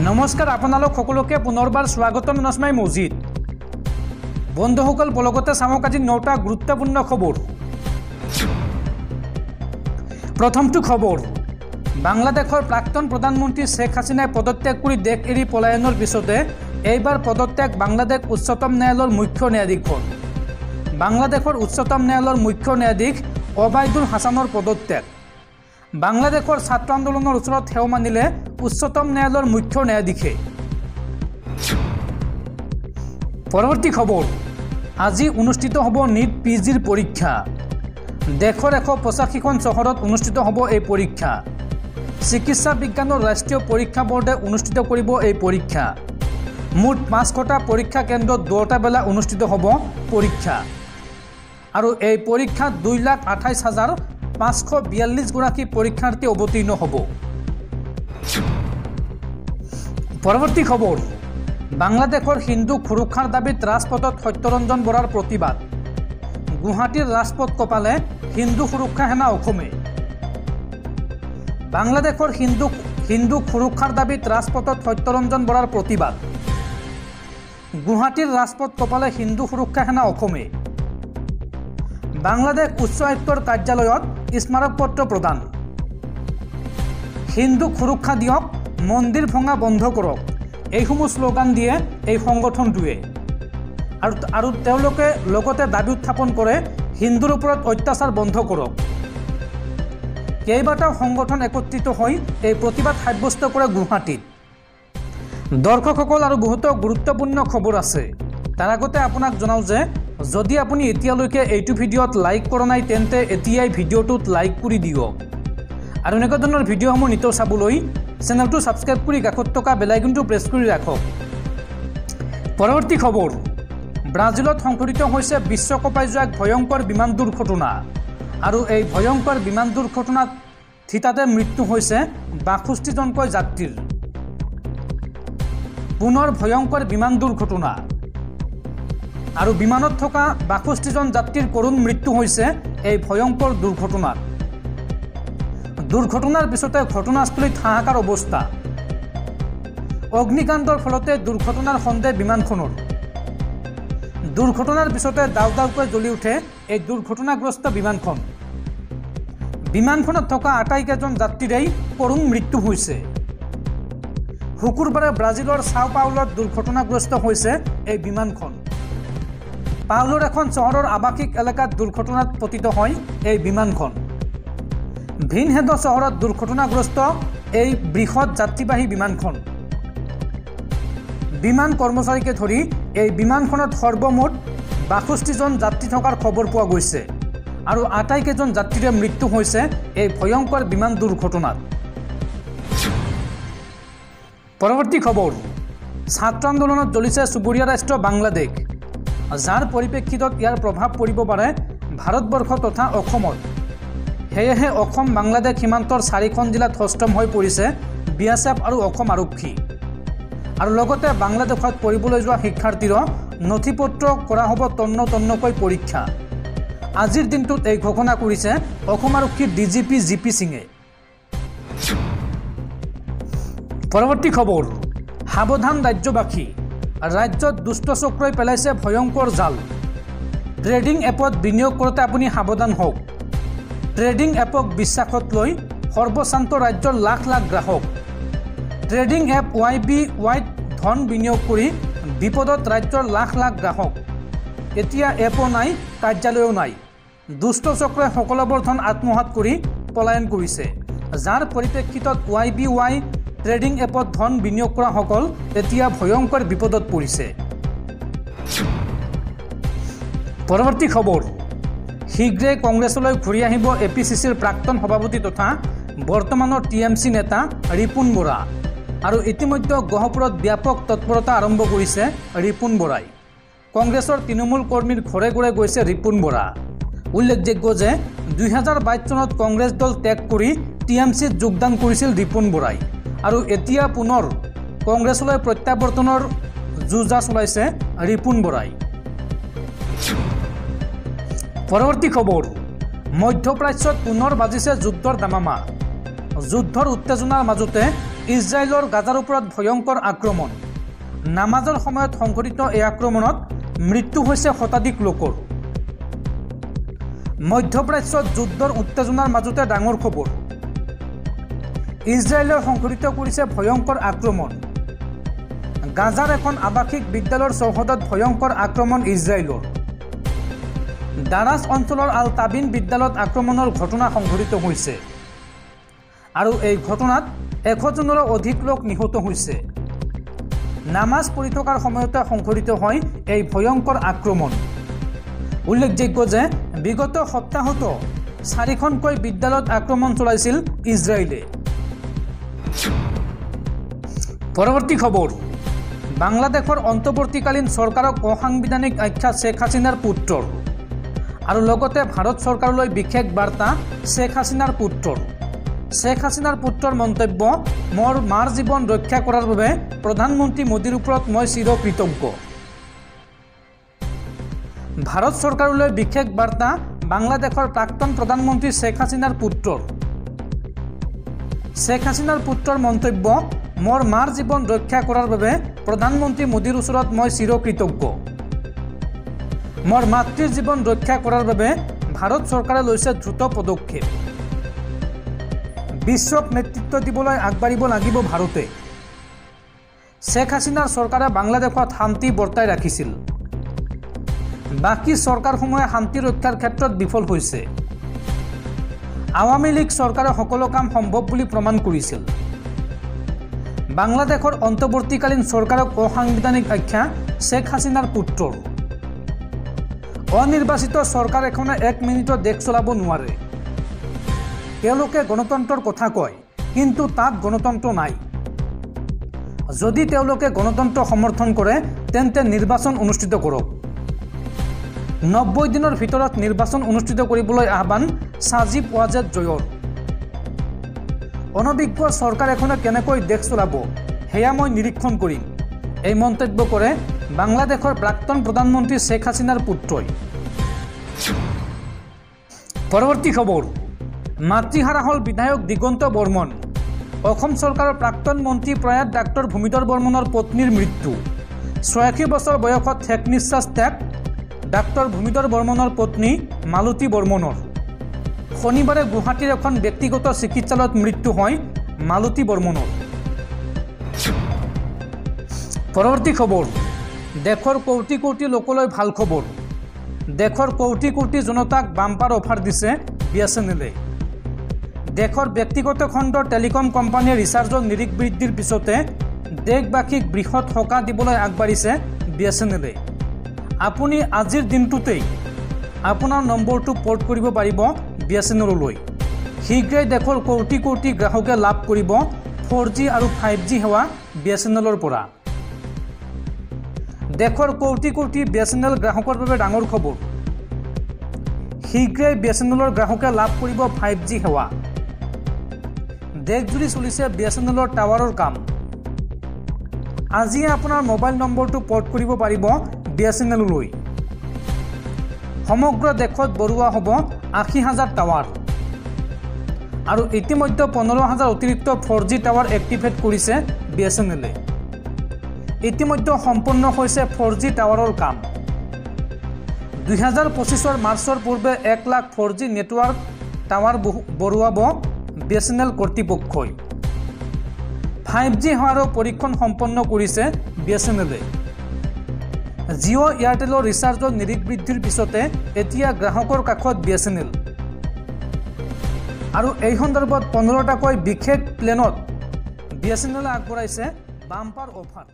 নমস্কাৰ আপোনালোক সকলোকে পুনৰবাৰ স্বাগতম নসমাই মজিদ বন্ধুসকল বলগতে চাওক আজি 9টা গুৰুত্বপূৰ্ণ খবৰ। প্ৰথমটো খবৰ, বাংলাদেশৰ প্ৰাক্তন প্ৰধানমন্ত্ৰী শেখ হাছিনাই পদত্যাগ কৰি দেশ এৰি পলায়নৰ পিছতে এইবাৰ পদত্যাগ বাংলাদেশ উচ্চতম ন্যায়ালয়ৰ মুখ্য ন্যায়াধীশৰ। বাংলাদেশৰ উচ্চতম ন্যায়ালয়ৰ মুখ্য ন্যায়াধীশ ওবায়দুল হাছানৰ পদত্যাগ। বাংলাদেশৰ ছাত্ৰ আন্দোলনৰ ওচৰত হেও মানিলে উচ্চতম ন্যায়ালয়ৰ মুখ্য ন্যায়াধীশে। পৰৱৰ্তী খবৰ, আজি অনুষ্ঠিত হ'ব নিট পিজিৰ পৰীক্ষা। দেশৰ 185খন চহৰত অনুষ্ঠিত হ'ব এই পৰীক্ষা। চিকিৎসা বিজ্ঞানৰ ৰাষ্ট্ৰীয় পৰীক্ষা বোৰ্ডে অনুষ্ঠিত কৰিব এই পৰীক্ষা। মুঠ 5টা পৰীক্ষা কেন্দ্ৰত 2টা বেলা অনুষ্ঠিত হ'ব পৰীক্ষা। আৰু এই পৰীক্ষাত 2,28,542 গৰাকী পৰীক্ষাৰ্থী অৱতীৰ্ণ হ'ব। পৰৱৰ্তী খবৰ, বাংলাদেশৰ হিন্দু সুৰক্ষাৰ দাবীত ৰাজপথত সত্যৰঞ্জন বৰাৰ প্ৰতিবাদ। গুৱাহাটীৰ ৰাজপথ কপালে হিন্দু সুৰক্ষা সেনা অসমে। বাংলাদেশৰ হিন্দু সুৰক্ষাৰ দাবীত ৰাজপথত সত্যৰঞ্জন বৰাৰ প্ৰতিবাদ। গুৱাহাটীৰ ৰাজপথ কপালে হিন্দু সুৰক্ষা সেনা অসমে। বাংলাদেশ উচ্চ আয়ুক্তৰ কাৰ্যালয়ত স্মাৰক পত্ৰ প্ৰদান। হিন্দুক সুৰক্ষা দিয়ক, মন্দিৰ ভঙা বন্ধ কৰক, এইসমূহ শ্লোগান দিয়ে এই সংগঠনটোৱে। আৰু তেওঁলোকে লগতে দাবী উত্থাপন কৰে হিন্দুৰ ওপৰত অত্যাচাৰ বন্ধ কৰক। কেইবাটাও সংগঠন একত্ৰিত হৈ এই প্ৰতিবাদ সাব্যস্ত কৰে গুৱাহাটীত। দৰ্শকসকল আৰু বহুতো গুৰুত্বপূৰ্ণ খবৰ আছে। তাৰ আগতে আপোনাক জনাওঁ যে যদি আপুনি এতিয়ালৈকে এইটো ভিডিঅ'ত লাইক কৰা নাই তেন্তে এতিয়াই ভিডিঅ'টোত লাইক কৰি দিয়ক। আৰু এনেকুৱা ধৰণৰ ভিডিঅ'সমূহ নিতৌ চাবলৈ চেনেলটো ছাবস্ক্ৰাইব কৰি কাষত থকা বেল আইকনটো প্ৰেছ কৰি ৰাখক। পৰৱৰ্তী খবৰ, ব্ৰাজিলত সংঘটিত হৈছে বিশ্বকাপই যোৱা এক ভয়ংকৰ বিমান দুৰ্ঘটনা। আৰু এই ভয়ংকৰ বিমান দুৰ্ঘটনাত থিতাতে মৃত্যু হৈছে ৬২জনকৈ যাত্ৰীৰ। পুনৰ ভয়ংকৰ বিমান দুৰ্ঘটনা। আৰু বিমানত থকা ৬২জন যাত্ৰীৰ কৰুণ মৃত্যু হৈছে এই ভয়ংকৰ দুৰ্ঘটনাত। দুৰ্ঘটনাৰ পিছতে ঘটনাস্থলীত হাহাকাৰ অৱস্থা। অগ্নিকাণ্ডৰ ফলতে দুৰ্ঘটনাৰ সন্দেহ বিমানখনৰ। দুৰ্ঘটনাৰ পিছতে দাউ দাউকৈ জ্বলি উঠে এই দুৰ্ঘটনাগ্ৰস্ত বিমানখন। বিমানখনত থকা আটাইকেইজন যাত্ৰীৰেই কৰুণ মৃত্যু হৈছে। শুকুৰবাৰে ব্ৰাজিলৰ ছাও পাউলত দুৰ্ঘটনাগ্ৰস্ত হৈছে এই বিমানখন। পাউলৰ এখন চহৰৰ আৱাসিক এলেকাত দুৰ্ঘটনাত পতিত হয় এই বিমানখন। ভিনহেড চহৰত দুৰ্ঘটনাগ্ৰস্ত এই বৃহৎ যাত্ৰীবাহী বিমানখন। বিমান কৰ্মচাৰীকে ধৰি এই বিমানখনত সৰ্বমুঠ ৬২জন যাত্ৰী থকাৰ খবৰ পোৱা গৈছে। আৰু আটাইকেইজন যাত্ৰীৰে মৃত্যু হৈছে এই ভয়ংকৰ বিমান দুৰ্ঘটনাত। পৰৱৰ্তী খবৰ, ছাত্ৰ আন্দোলনত জ্বলিছে চুবুৰীয়া ৰাষ্ট্ৰ বাংলাদেশ। যাৰ পৰিপ্ৰেক্ষিতত ইয়াৰ প্ৰভাৱ পৰিব পাৰে ভাৰতবৰ্ষ তথা অসমত। সেয়েহে অসম বাংলাদেশ সীমান্তৰ 4খন জিলাত সষ্টম হৈ পৰিছে BSF আৰু অসম আৰক্ষী। আৰু লগতে বাংলাদেশত পঢ়িবলৈ যোৱা শিক্ষাৰ্থীৰ নথি পত্ৰ কৰা হ'ব তন্নকৈ পৰীক্ষা। আজিৰ দিনটোত এই ঘোষণা কৰিছে অসম আৰক্ষীৰ DGP GP সিঙে। পৰৱৰ্তী খবৰ, সাৱধান ৰাজ্যবাসী। ৰাজ্যত দুষ্ট চক্ৰই পেলাইছে ভয়ংকৰ জাল। ট্ৰেডিং এপত বিনিয়োগ কৰোঁতে আপুনি সাৱধান হওক। ট্ৰেডিং এপক বিশ্বাসত লৈ সৰ্বশান্ত ৰাজ্যৰ লাখ লাখ গ্ৰাহক। ট্ৰেডিং এপ YBYত ধন বিনিয়োগ কৰি বিপদত ৰাজ্যৰ লাখ লাখ গ্ৰাহক। এতিয়া এপো নাই, কাৰ্যালয়ো নাই। দুষ্ট চক্ৰই সকলোবোৰ ধন আত্মসাৎ কৰি পলায়ন কৰিছে। যাৰ পৰিপ্ৰেক্ষিতত YBY ট্ৰেডিং এপত ধন বিনিয়োগ কৰাসকল এতিয়া ভয়ংকৰ বিপদত পৰিছে। পৰৱৰ্তী খবৰ, শীঘ্ৰে কংগ্ৰেছলৈ ঘূৰি আহিব APCCৰ প্ৰাক্তন সভাপতি তথা বৰ্তমানৰ TMC নেতা ৰিপুণ বৰা। আৰু ইতিমধ্যে গহপুৰত ব্যাপক তৎপৰতা আৰম্ভ কৰিছে ৰিপুণ বৰাই। কংগ্ৰেছৰ তৃণমূল কৰ্মীৰ ঘৰে ঘৰে গৈছে ৰিপুণ বৰা। উল্লেখযোগ্য যে 2022 চনত কংগ্ৰেছ দল ত্যাগ কৰি TMCত যোগদান কৰিছিল ৰিপুণ বৰাই। আৰু এতিয়া পুনৰ কংগ্ৰেছলৈ প্ৰত্যাৱৰ্তনৰ যুঁজা চলাইছে ৰিপুণ বৰাই। পৰৱৰ্তী খবৰ, মধ্যপ্ৰাচ্যত পুনৰ বাজিছে যুদ্ধৰ দামামা। যুদ্ধৰ উত্তেজনাৰ মাজতে ইজৰাইলৰ গাজাৰ ওপৰত ভয়ংকৰ আক্ৰমণ। নামাজৰ সময়ত সংঘটিত এই আক্ৰমণত মৃত্যু হৈছে শতাধিক লোকৰ। মধ্যপ্ৰাচ্যত যুদ্ধৰ উত্তেজনাৰ মাজতে ডাঙৰ খবৰ। ইজৰাইলৰ সংঘটিত কৰিছে ভয়ংকৰ আক্ৰমণ। গাজাৰ এখন আৱাসিক বিদ্যালয়ৰ চৌহদত ভয়ংকৰ আক্ৰমণ ইজৰাইলৰ। দাৰাছ অঞ্চলৰ আল তাবিন বিদ্যালয়ত আক্ৰমণৰ ঘটনা সংঘটিত হৈছে আৰু এই ঘটনাত 100জনৰো অধিক লোক নিহত হৈছে। নামাজ পঢ়ি থকাৰ সময়তে সংঘটিত হয় এই ভয়ংকৰ আক্ৰমণ। উল্লেখযোগ্য যে বিগত সপ্তাহতো 4খনকৈ বিদ্যালয়ত আক্ৰমণ চলাইছিল ইজৰাইলে। পৰৱৰ্তী খবৰ, বাংলাদেশৰ অন্তৱৰ্তীকালীন চৰকাৰক অসাংবিধানিক আখ্যা শেখ হাছিনাৰ পুত্ৰৰ আৰু লগতে ভাৰত চৰকাৰলৈ বিশেষ বাৰ্তা শেখ হাছিনাৰ পুত্ৰৰ। শেখ হাছিনাৰ পুত্ৰৰ মন্তব্য, মোৰ মাৰ জীৱন ৰক্ষা কৰাৰ বাবে প্ৰধানমন্ত্ৰী মোদীৰ ওপৰত মই চিৰকৃতজ্ঞ। ভাৰত চৰকাৰলৈ বিশেষ বাৰ্তা বাংলাদেশৰ প্ৰাক্তন প্ৰধানমন্ত্ৰী শেখ হাছিনাৰ পুত্ৰৰ। শেখ হাছিনাৰ পুত্ৰৰ মন্তব্য, মোৰ মাৰ জীৱন ৰক্ষা কৰাৰ বাবে প্ৰধানমন্ত্ৰী মোদীৰ ওচৰত মই চিৰকৃতজ্ঞ। মোৰ মাতৃৰ জীৱন ৰক্ষা কৰাৰ বাবে ভাৰত চৰকাৰে লৈছে দ্ৰুত পদক্ষেপ। বিশ্বক নেতৃত্ব দিবলৈ আগবাঢ়িব লাগিব ভাৰতে। শেখ হাছিনাৰ চৰকাৰে বাংলাদেশত শান্তি বৰ্তাই ৰাখিছিল। বাকী চৰকাৰসমূহে শান্তি ৰক্ষাৰ ক্ষেত্ৰত বিফল হৈছে। আৱামী লীগ চৰকাৰে সকলো কাম সম্ভৱ বুলি প্ৰমাণ কৰিছিল। বাংলাদেশৰ অন্তৱৰ্তীকালীন চৰকাৰক অসাংবিধানিক আখ্যা শেখ হাছিনাৰ পুত্ৰৰ। অনিৰ্বাচিত চৰকাৰ এখনে 1 মিনিটত দেশ চলাব নোৱাৰে। তেওঁলোকে গণতন্ত্ৰৰ কথা কয়, কিন্তু তাত গণতন্ত্ৰ নাই। যদি তেওঁলোকে গণতন্ত্ৰ সমৰ্থন কৰে তেন্তে নিৰ্বাচন অনুষ্ঠিত কৰক। 90 দিনৰ ভিতৰত নিৰ্বাচন অনুষ্ঠিত কৰিবলৈ আহ্বান সাজিব ৱাজেদ জয়ৰ। অনভিজ্ঞ চৰকাৰ এখনে কেনেকৈ দেশ চলাব সেয়া মই নিৰীক্ষণ কৰিম, এই মন্তব্য কৰে বাংলাদেশৰ প্ৰাক্তন প্ৰধানমন্ত্ৰী শেখ হাছিনাৰ পুত্ৰই। পৰৱৰ্তী খবৰ, মাতৃহাৰা হল বিধায়ক দিগন্ত বৰ্মন। অসম চৰকাৰৰ প্ৰাক্তন মন্ত্ৰী প্ৰয়াত ডাক্তৰ ভূমিধৰ বৰ্মনৰ পত্নীৰ মৃত্যু। 86 বছৰ বয়সত শেষ নিশ্বাস ত্যাগ ডাক্তৰ ভূমিধৰ বৰ্মনৰ পত্নী মালতী বৰ্মনৰ। শনিবাৰে গুৱাহাটীৰ এখন ব্যক্তিগত চিকিৎসালয়ত মৃত্যু হয় মালতী বৰ্মনৰ। পৰৱৰ্তী খবৰ, দেশৰ কোটি কোটি লোকলৈ ভাল খবৰ। দেশৰ কোটি কোটি জনতাক বাম্পাৰ অফাৰ দিছে BSNL। দেশৰ ব্যক্তিগত খণ্ডৰ টেলিকম কোম্পানীয়ে ৰিচাৰ্জৰ নিৰিখ বৃদ্ধিৰ পিছতে দেশবাসীক বৃহৎ সকাহ দিবলৈ আগবাঢ়িছে BSNL। আপুনি আজিৰ দিনটোতেই আপোনাৰ নম্বৰটো পৰ্ট কৰিব পাৰিব BSNL-লৈ। শীঘ্ৰেই দেশৰ কোটি কোটি গ্ৰাহকে লাভ কৰিব 4G আৰু 5G সেৱা BSNL-ৰ পৰা। দেশৰ কোটি কোটি BSNL গ্ৰাহকৰ বাবে ডাঙৰ খবৰ। শীঘ্ৰেই BSNL-ৰ গ্ৰাহকে লাভ কৰিব 5G সেৱা। দেশজুৰি চলিছে BSNL-ৰ টাৱাৰৰ কাম। আজিয়ে আপোনাৰ মোবাইল নম্বৰটো পৰ্ট কৰিব পাৰিব BSNL-লৈ। সমগ্ৰ দেশত বৰুৱা হ'ব 80,000 টাৱাৰ আৰু ইতিমধ্যে 15,000 অতিৰিক্ত 4G টাৱাৰ এক্টিভেট কৰিছে BSNL-এ। ইতিমধ্যে সম্পন্ন হৈছে 4G টাৱাৰৰ কাম। 2025 মাৰ্চৰ পূৰ্বে 1 লাখ 4G নেটৱৰ্ক টাৱাৰ বৰুৱাব BSNL কৰ্তৃপক্ষই। 5G সেৱাৰো পৰীক্ষণ সম্পন্ন কৰিছে BSNL-এ। জিঅ' এয়াৰটেলৰ ৰিচাৰ্জৰ নিৰিখ বৃদ্ধিৰ পিছতে এতিয়া গ্ৰাহকৰ কাষত BSNL আৰু এই সন্দৰ্ভত 15টাকৈ বিশেষ প্লেনত BSNL আগবঢ়াইছে বাম্পাৰ অফাৰ।